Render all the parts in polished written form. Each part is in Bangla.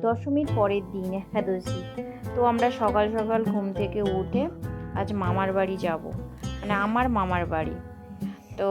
দশমীর পরের দিন একাদশী। তো আমরা সকাল সকাল ঘুম থেকে উঠে আজ মামার বাড়ি যাব, মানে আমার মামার বাড়ি। তো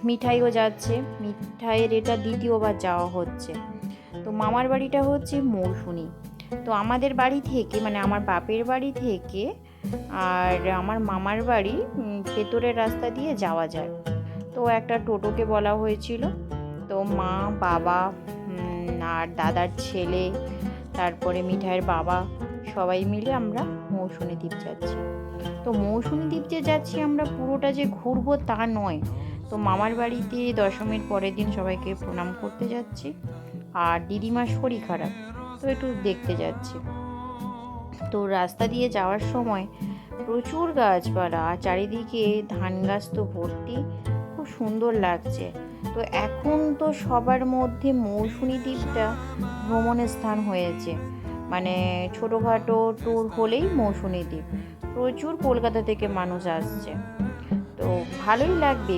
মিঠাইও যাচ্ছে, মিঠাইয়ের এটা দ্বিতীয়বার যাওয়া হচ্ছে। তো মামার বাড়িটা হচ্ছে মৌসুনি। তো আমাদের বাড়ি থেকে, মানে আমার বাপের বাড়ি থেকে আর আমার মামার বাড়ি ভেতরের রাস্তা দিয়ে যাওয়া যায়। তো একটা টোটোকে বলা হয়েছিল। তো মা, বাবা আর দাদার ছেলে, তারপরে মিঠাইয়ের বাবা, সবাই মিলে আমরা মৌসুনি দ্বীপ যাচ্ছি। তো মৌসুনি দ্বীপ যে যাচ্ছি আমরা, পুরোটা যে ঘুরবো তা নয়। তো মামার বাড়িতে দশমীর পরের দিন সবাইকে প্রণাম করতে যাচ্ছি। আর দিদিমার শরীর খারাপ, তো একটু দেখতে যাচ্ছি। তো রাস্তা দিয়ে যাওয়ার সময় প্রচুর গাছপালা, আর চারিদিকে ধান গাছ তো ভর্তি, খুব সুন্দর লাগছে। তো এখন তো সবার মধ্যে মৌসুনি দ্বীপটা ভ্রমণের স্থান হয়েছে, মানে ছোটোখাটো ট্যুর হলেই মৌসুনি দ্বীপ। প্রচুর কলকাতা থেকে মানুষ আসছে, তো ভালোই লাগবে।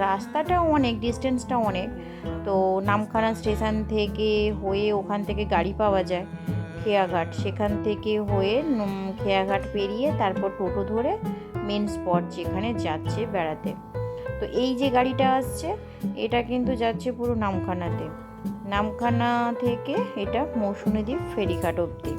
রাস্তাটা অনেক, ডিস্টেন্সটা অনেক। তো নামখানা স্টেশন থেকে হয়ে ওখান থেকে গাড়ি পাওয়া যায় খেয়াঘাট, সেখান থেকে হয়ে খেয়াঘাট পেরিয়ে তারপর টোটো ধরে মেন স্পট যেখানে যাচ্ছে বেড়াতে। তো এই যে গাড়িটা আসছে, এটা কিন্তু যাচ্ছে পুরো নামখানাতে। নামখানা থেকে এটা মৌসুনি দ্বীপ ফেরিঘাট অবধি।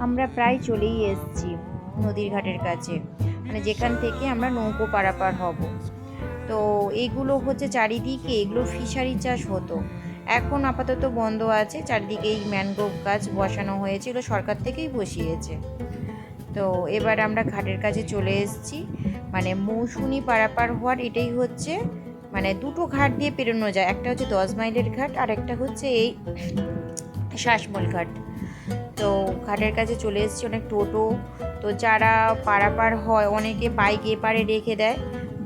আমরা প্রায় চলেই এসেছি নদীর ঘাটের কাছে, মানে যেখান থেকে আমরা নৌকো পারাপার হব। তো এইগুলো হচ্ছে চারিদিকে, এগুলো ফিশারি চাষ হতো, এখন আপাতত বন্ধ আছে। চারিদিকে এই ম্যানগ্রোভ গাছ বসানো হয়েছে, এগুলো সরকার থেকেই বসিয়েছে। তো এবার আমরা ঘাটের কাছে চলে এসেছি, মানে মৌসুনি পারাপার হওয়ার এটাই হচ্ছে, মানে দুটো ঘাট দিয়ে পেরোনো যায়, একটা হচ্ছে 10 মাইলের ঘাট আর একটা হচ্ছে এই শ্বাসমূল ঘাট। তো ঘাটের কাছে চলে এসেছি, অনেক টোটো। তো যারা পারাপার হয় অনেকে বাইক এপারে রেখে দেয়,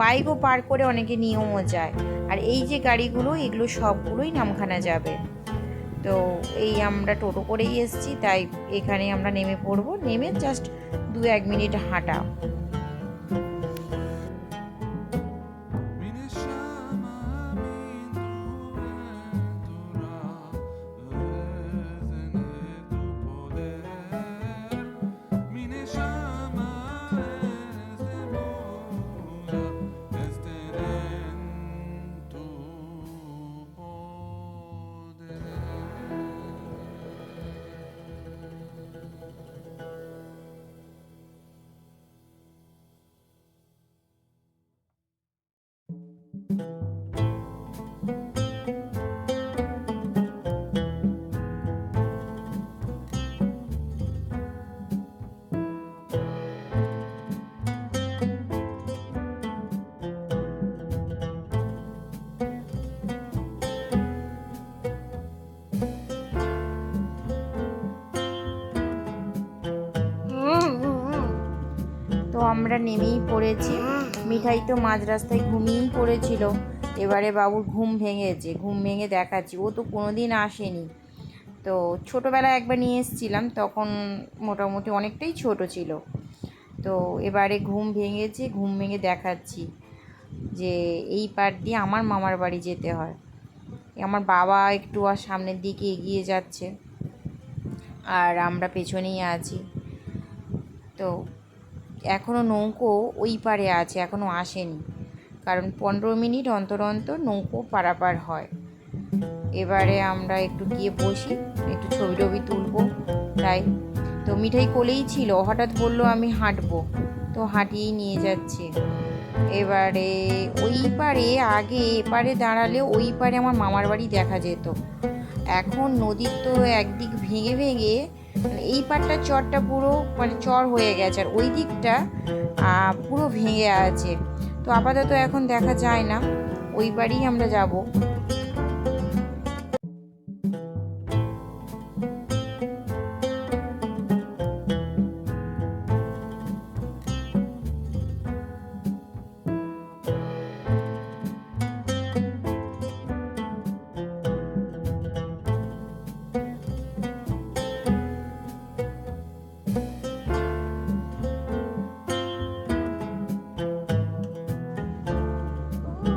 বাইকও পার করে অনেকে নিয়েও যায়। আর এই যে গাড়িগুলো, এগুলো সবগুলোই নামখানা যাবে। তো এই আমরা টোটো করেই এসেছি, তাই এখানে আমরা নেমে পড়বো, নেমে জাস্ট 2-1 মিনিট হাঁটা। তো আমরা নেমেই পড়েছি। মিঠাই তো মাঝ রাস্তায় ঘুমিয়েই পড়েছিল, এবারে বাবুর ঘুম ভেঙেছে, ঘুম ভেঙে দেখাচ্ছি। ও তো কোনো দিন আসেনি। তো ছোটোবেলায় একবার নিয়ে এসেছিলাম, তখন মোটামুটি অনেকটাই ছোট ছিল। তো এবারে ঘুম ভেঙেছে, ঘুম ভেঙে দেখাচ্ছি যে এই পার দিয়ে আমার মামার বাড়ি যেতে হয়। আমার বাবা একটু আর সামনের দিকে এগিয়ে যাচ্ছে, আর আমরা পেছনেই আছি। তো এখনও নৌকো ওই পারে আছে, এখনও আসেনি, কারণ 15 মিনিট অন্তর অন্তর নৌকো পারাপার হয়। এবারে আমরা একটু গিয়ে বসি, একটু ছবি টবি তুলবো তাই। তো মিঠাই কোলেই ছিল, হঠাৎ বললো আমি হাঁটবো, তো হাঁটিয়েই নিয়ে যাচ্ছি। এবারে ওই পারে আগে এপারে দাঁড়ালে ওই পারে আমার মামার বাড়ি দেখা যেত। এখন নদীর তো একদিক ভেঙে ভেঙে এই পাড়টা চরটা পুরো মানে চর হয়ে গেছে, আর ওই দিকটা পুরো ভেঙে আছে। তো আপাতত এখন দেখা যায় না, ওই পারেই আমরা যাব।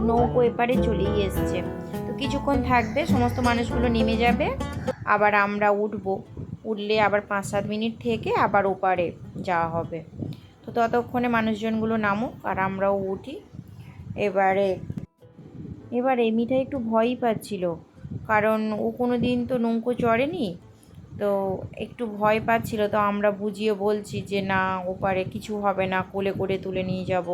নৌকো এপারে চলেই এসছে, তো কিছুক্ষণ থাকবে, সমস্ত মানুষগুলো নেমে যাবে, আবার আমরা উঠবো। উঠলে আবার 5-7 মিনিট থেকে আবার ওপারে যাওয়া হবে। তো ততক্ষণে মানুষজনগুলো নামুক আর আমরাও উঠি। এবারে এবারে মিঠাই একটু ভয়ই পাচ্ছিল, কারণ ও কোনো দিন তো নৌকো চড়েনি, তো একটু ভয় পাচ্ছিল। তো আমরা বুঝিয়ে বলছি যে না, ওপারে কিছু হবে না, কোলে করে তুলে নিয়ে যাব।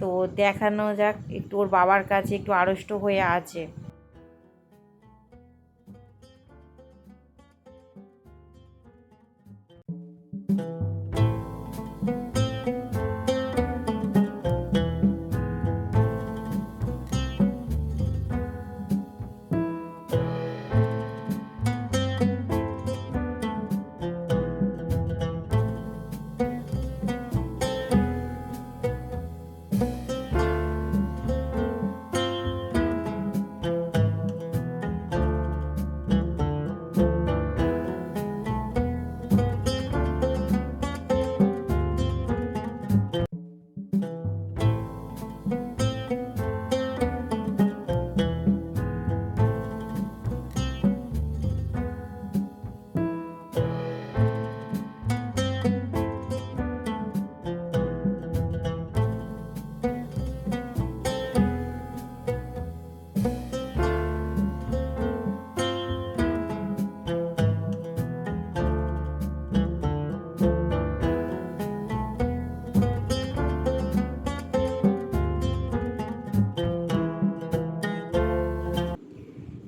তো দেখানো যাক, একটু ওর বাবার কাছে একটু আড়ষ্ট হয়ে আছে।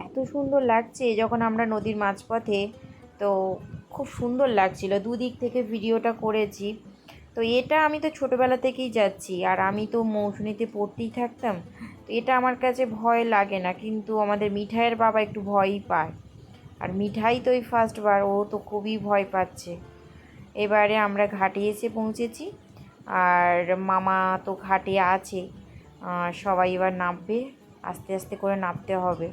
এত সুন্দর লাগছে যখন আমরা নদীর মাঝপথে, তো খুব সুন্দর লাগছিল। দুদিক থেকে ভিডিওটা করেছি। তো এটা আমি তো ছোটোবেলা থেকেই যাচ্ছি, আর আমি তো মৌসুমীতে পড়তেই থাকতাম, তো এটা আমার কাছে ভয় লাগে না। কিন্তু আমাদের মিঠাইয়ের বাবা একটু ভয়ই পায়, আর মিঠাই তো এই ফার্স্টবার, ও তো খুবই ভয় পাচ্ছে। এবারে আমরা ঘাটে এসে পৌঁছেছি, আর মামা তো ঘাটে আছে। সবাই এবার নামবে, আস্তে আস্তে করে নামতে হবে।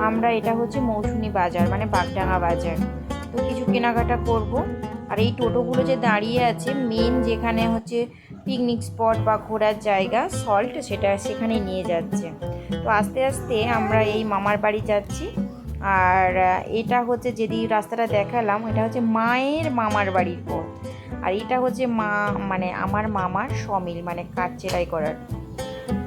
আমরা এটা হচ্ছে মৌসুমী বাজার, মানে বাগডাঙ্গা বাজার। তো কিছু কেনাকাটা করব। আর এই টোটোগুলো যে দাঁড়িয়ে আছে, মেন যেখানে হচ্ছে পিকনিক স্পট বা ঘোরার জায়গা সল্ট, সেখানেই নিয়ে যাচ্ছে। তো আস্তে আস্তে আমরা এই মামার বাড়ি যাচ্ছি। আর এটা হচ্ছে যেদিকে রাস্তাটা দেখালাম, এটা হচ্ছে মায়ের মামার বাড়ির পথ। আর এটা হচ্ছে মানে আমার মামার সমিল, মানে কাঠ চেরাই করার।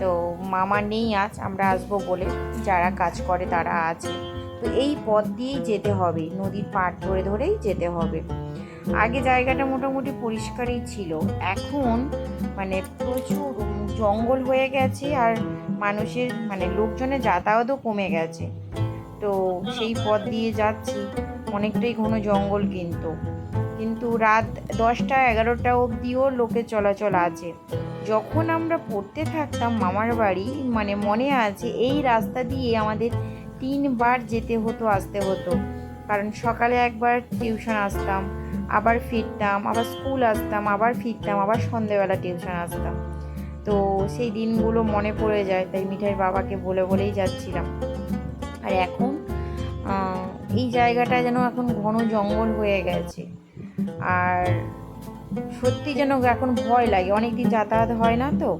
তো মামা নেই আজ, আমরা আসবো বলে, যারা কাজ করে তারা আছে। তো এই পথ দিয়েই যেতে হবে, নদীর পাড় ধরে ধরেই যেতে হবে। আগে জায়গাটা মোটামুটি পরিষ্কারই ছিল, এখন মানে প্রচুর জঙ্গল হয়ে গেছে, আর মানুষের মানে লোকজনের যাতায়াতও কমে গেছে। তো সেই পথ দিয়ে যাচ্ছি, অনেকটাই ঘন জঙ্গল, কিন্তু রাত 10টা-11টা অবধিও লোকের চলাচল আছে। যখন আমরা পড়তে থাকতাম মামার বাড়ি, মানে মনে আছে এই রাস্তা দিয়ে আমাদের 3বার যেতে হতো, আসতে হতো। কারণ সকালে একবার টিউশন আসতাম, আবার ফিরতাম, আবার স্কুল আসতাম, আবার ফিরতাম, আবার সন্ধেবেলা টিউশন আসতাম। তো সেই দিনগুলো মনে পড়ে যায়, তাই মিঠাইয়ের বাবাকে বলেই যাচ্ছিলাম। আর এখন এই জায়গাটা যেন এখন ঘন জঙ্গল হয়ে গেছে। আর সত্যি যেন এখন ভয় লাগে, অনেক দিন যাতায়াত হয় না তো।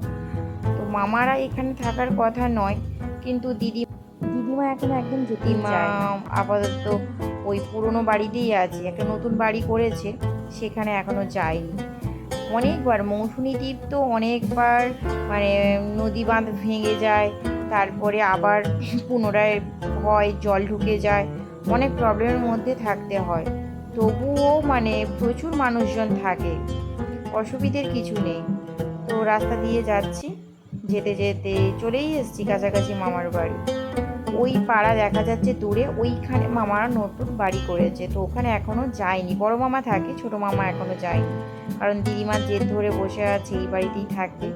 তো মামারা এখানে থাকার কথা নয়, কিন্তু দিদিমা এখন একদম যেতেই চায় না। আপাতত ওই পুরনো বাড়িতেই আছে, একটা নতুন বাড়ি করেছে, সেখানে এখনো যায়নি। অনেকবার মৌসুমী দ্বীপ তো অনেকবার মানে নদী বাঁধ ভেঙে যায়, তারপরে আবার পুনরায় হয়, জল ঢুকে যায়, অনেক প্রবলেমের মধ্যে থাকতে হয়। তবুও মানে প্রচুর মানুষজন থাকে, অসুবিধের কিছু নেই। তো রাস্তা দিয়ে যাচ্ছি, যেতে যেতে চলেই এসেছি কাছাকাছি মামার বাড়ি। ওই পাড়া দেখা যাচ্ছে দূরে, ওইখানে মামারা নতুন বাড়ি করেছে, তো ওখানে এখনও যায়নি। বড় মামা থাকে, ছোট মামা এখনও যায়নি, কারণ দিদিমার জেদ ধরে বসে আছে এই বাড়িতেই থাকবে।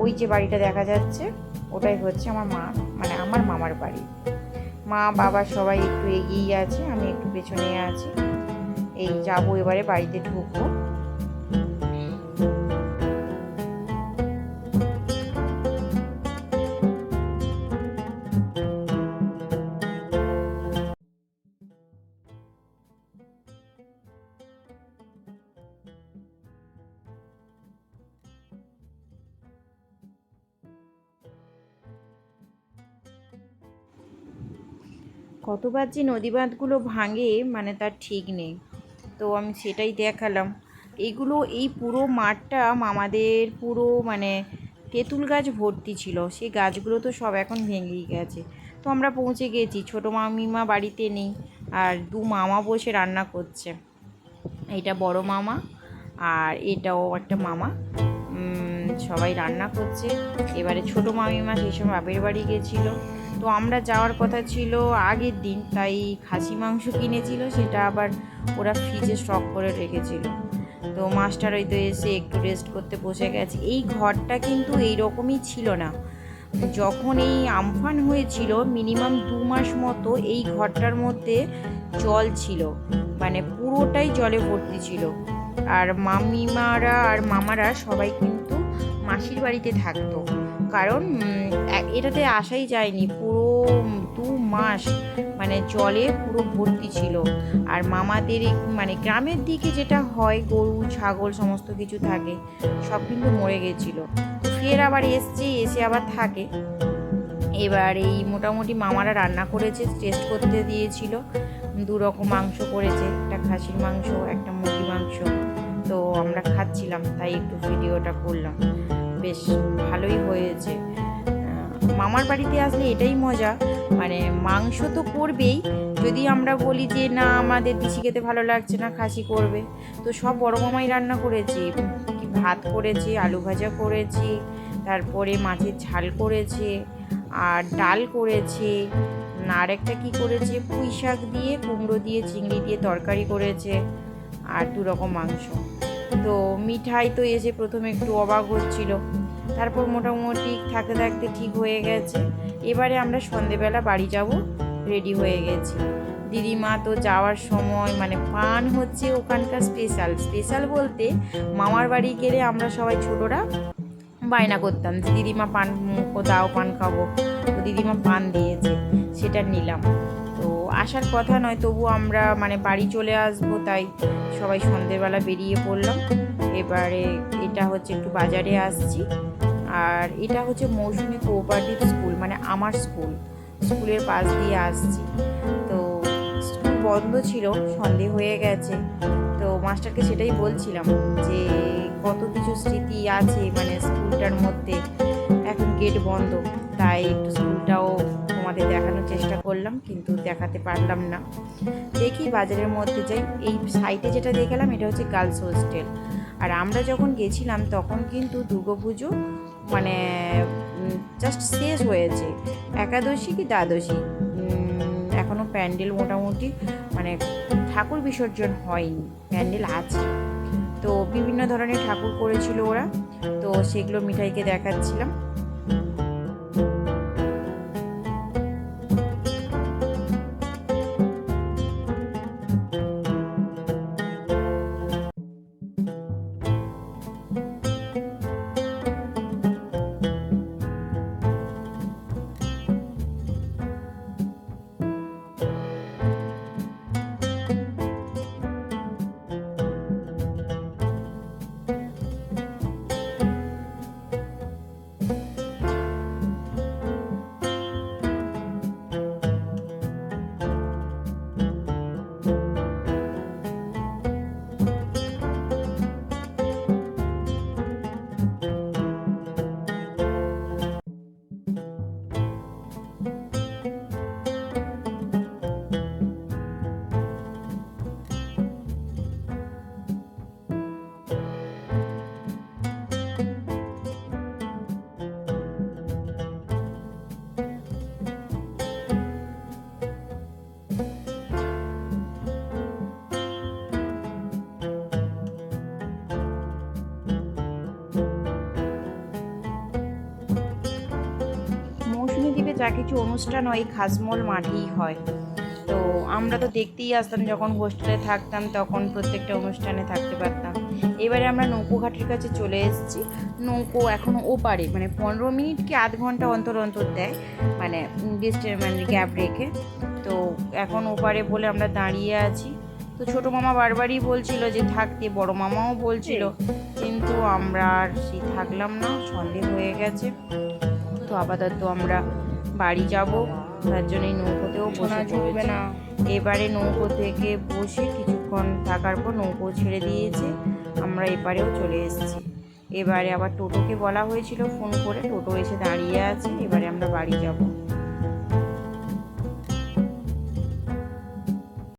ওই যে বাড়িটা দেখা যাচ্ছে, ওটাই হচ্ছে আমার মানে আমার মামার বাড়ি। মা বাবা সবাই একটু এগিয়েই আছে, আমি একটু পেছনে আছি। এই যাবো এবারে, বাড়িতে ঢুকবো। কতবার যে নদী বাঁধগুলো ভাঙে মানে তার ঠিক নেই। তো আমি সেটাই দেখালাম। এই পুরো মাঠটা মামাদের পুরো মানে তেঁতুল গাছ ভর্তি ছিল, সেই গাছগুলো তো সব এখন ভেঙেই গেছে। তো আমরা পৌঁছে গেছি, ছোটো মামিমা বাড়িতে নেই, আর দু মামা বসে রান্না করছে। এটা বড় মামা আর এটাও একটা মামা, সবাই রান্না করছে। এবারে ছোটো মামিমা সেই সময় বাপের বাড়ি গেছিলো, তো আমরা যাওয়ার কথা ছিল আগের দিন, তাই খাসি মাংস কিনেছিল, সেটা আবার ওরা ফ্রিজে স্টক করে রেখেছিল। তো মাস্টার হয়তো এসে একটু রেস্ট করতে বসে গেছে। এই ঘরটা কিন্তু এইরকমই ছিল না, যখন এই আমফান হয়েছিল মিনিমাম 2 মাস মতো এই ঘরটার মধ্যে জল ছিল, মানে পুরোটাই জলে ভর্তি ছিল। আর মামিমারা আর মামারা সবাই কিন্তু মাসির বাড়িতে থাকতো, কারণ এটাতে আসাই যায়নি। পুরো 2 মাস মানে জলে পুরো ভর্তি ছিল। আর মামাদের মানে গ্রামের দিকে যেটা হয়, গরু ছাগল সমস্ত কিছু থাকে, সব কিন্তু মরে গেছিলো। তো ফের আবার এসে আবার থাকে। এবার এই মোটামুটি মামারা রান্না করেছে, টেস্ট করতে দিয়েছিল। 2 রকম মাংস করেছে, একটা খাসির মাংস, একটা মুরগি মাংস। তো আমরা খাচ্ছিলাম, তাই একটু ভিডিওটা করলাম। বেশ ভালোই হয়েছে। মামার বাড়িতে আসলে এটাই মজা, মানে মাংস তো করবেই। যদি আমরা বলি যে না আমাদের দেশি খেতে ভালো লাগছে না, খাসি করবে, তো সব বড় মামাই রান্না করেছি। ভাত করেছি, আলু ভাজা করেছি, তারপরে মাছের ঝাল করেছে, আর ডাল করেছে, আর একটা কী করেছে, পুঁই শাক দিয়ে কুমড়ো দিয়ে চিংড়ি দিয়ে তরকারি করেছে, আর 2 রকম মাংস। তো মিঠাই তো এসে প্রথমে একটু অবাক হচ্ছিল, তারপর মোটামুটি থাকতে থাকতে ঠিক হয়ে গেছে। এবারে আমরা সন্ধেবেলা বাড়ি যাব, রেডি হয়ে গেছি। দিদিমা তো যাওয়ার সময় মানে পান হচ্ছে ওখানকার স্পেশাল বলতে, মামার বাড়ি গেলে আমরা সবাই ছোটরা বায়না করতাম যে দিদিমা পান দাও, পান খাবো। তো দিদিমা পান দিয়েছে, সেটা নিলাম। তো আসার কথা নয়, তবু আমরা মানে বাড়ি চলে আসবো, তাই সবাই সন্ধেবেলা বেরিয়ে পড়লাম। এবারে এটা হচ্ছে একটু বাজারে আসছি, আর এটা হচ্ছে মৌসুমী কোঅপারেটিভ স্কুল, মানে আমার স্কুলের পাশ দিয়ে আসছি। তো স্কুল বন্ধ ছিল, সন্ধে হয়ে গেছে। তো মাস্টারকে সেটাই বলছিলাম যে কত কিছু স্মৃতি আছে মানে স্কুলটার মধ্যে, এখন গেট বন্ধ, তাই একটু স্কুলটাও তোমাদের দেখানোর চেষ্টা করলাম, কিন্তু দেখাতে পারলাম না। দেখি বাজারের মধ্যে যাই। এই সাইটে যেটা দেখালাম এটা হচ্ছে গার্লস হোস্টেল। আর আমরা যখন গেছিলাম তখন কিন্তু দুর্গাপুজো মানে জাস্ট শেষ হয়েছে, একাদশী কি দ্বাদশী, এখনও প্যান্ডেল মোটামুটি মানে ঠাকুর বিসর্জন হয়নি, প্যান্ডেল আছে। তো বিভিন্ন ধরনের ঠাকুর করেছিল ওরা, তো সেগুলো মিঠাইকে দেখাচ্ছিলাম। যা কিছু অনুষ্ঠান হয় এই খাসমল মাঠেই হয়। তো আমরা তো দেখতেই আসতাম, যখন হোস্টেলে থাকতাম তখন প্রত্যেকটা অনুষ্ঠানে থাকতে পারতাম। এবারে আমরা নৌকো ঘাটের কাছে চলে এসেছি। নৌকো এখনও ওপারে, মানে 15 মিনিট কি আধ ঘন্টা অন্তর অন্তর দেয়, মানে মানে গ্যাপ রেখে। তো এখন ওপারে বলে আমরা দাঁড়িয়ে আছি। তো ছোটো মামা বারবারই বলছিল যে থাকতে, বড় মামাও বলছিল, কিন্তু আমরা আর সেই থাকলাম না, সন্ধে হয়ে গেছে। তো আপাতত আমরা বাড়ি যাব, তার জন্যই নৌকোতেও বসে চলবে না। এবারে নৌকো থেকে বসে কিছুক্ষণ থাকার পর নৌকো ছেড়ে দিয়েছে, আমরা এপারেও চলে এসেছি। এবারে আবার টোটোকে বলা হয়েছিল ফোন করে, টোটো এসে দাঁড়িয়ে আছে, এবারে আমরা বাড়ি যাব।